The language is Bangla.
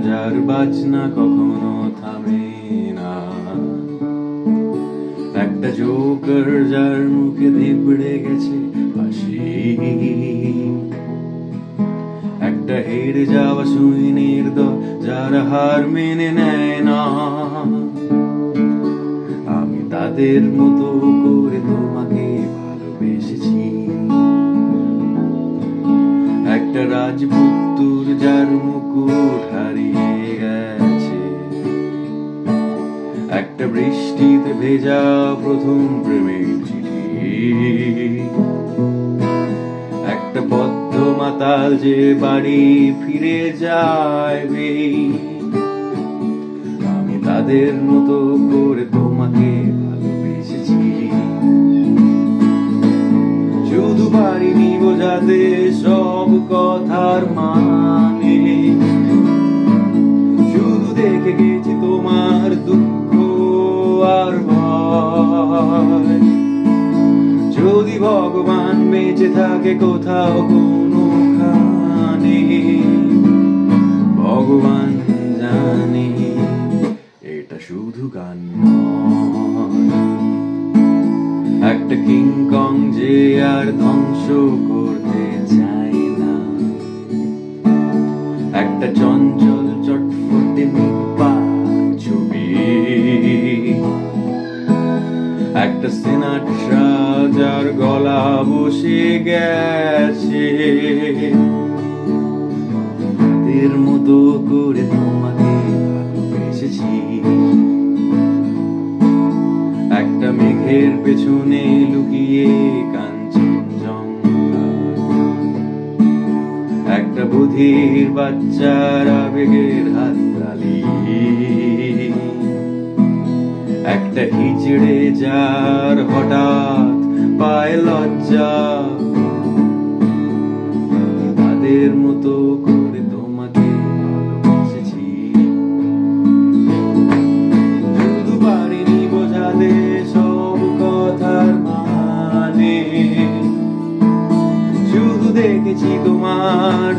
যার বাজনা কখনো থামে না, একটা জোকার যার মুখে থেবড়ে গেছে হাসি, একটা হেরে যাওয়া সৈন্যের দল যার হার মেনে নেয় না। আমি তাদের মতো করে তোমাকে ভালোবেসেছি, একটা রাজপুত্তুর যার মুকুট হারিয়ে গেছে, একটা বৃষ্টিতে ভেজা প্রথম প্রেমের চিঠি, একটা বদ্ধ মাতাল যে বাড়ি ফিরে যায়। আমি তাদের মতো করে তোমাকে ভালোবেসেছি, শুধু পারিনি বোঝাতে সব কথার মানে, শুধু দেখে গেছি তোমার দুঃখ আর ভয়। যদি ভগবান বেঁচে থাকে কোথাও কোনোখানে, ভগবান জানে এটা শুধু গান নয়, একটা কিংকং যে আর ধ্বংস করতে চায় না, একটা চঞ্চল চটফটে নিপা ছবি, একটা সিনাট্রা যার গলা বসে গেছে। এর মতো করে তোমাকে ভালোবেসেছি, একটা মেঘের পেছনে লুকিয়ে কাঞ্চনজঙ্ঘা, একটা বুদ্ধির বাচ্চার আবেগের হাততালি, একটা হিজড়ে যার হঠাৎ পায় লজ্জা। তাদের মতো করে তোমাকে ভালোবেসেছি, শুধু পারিনি বোঝাতে সব কথার মানে, শুধু দেখেছি তোমার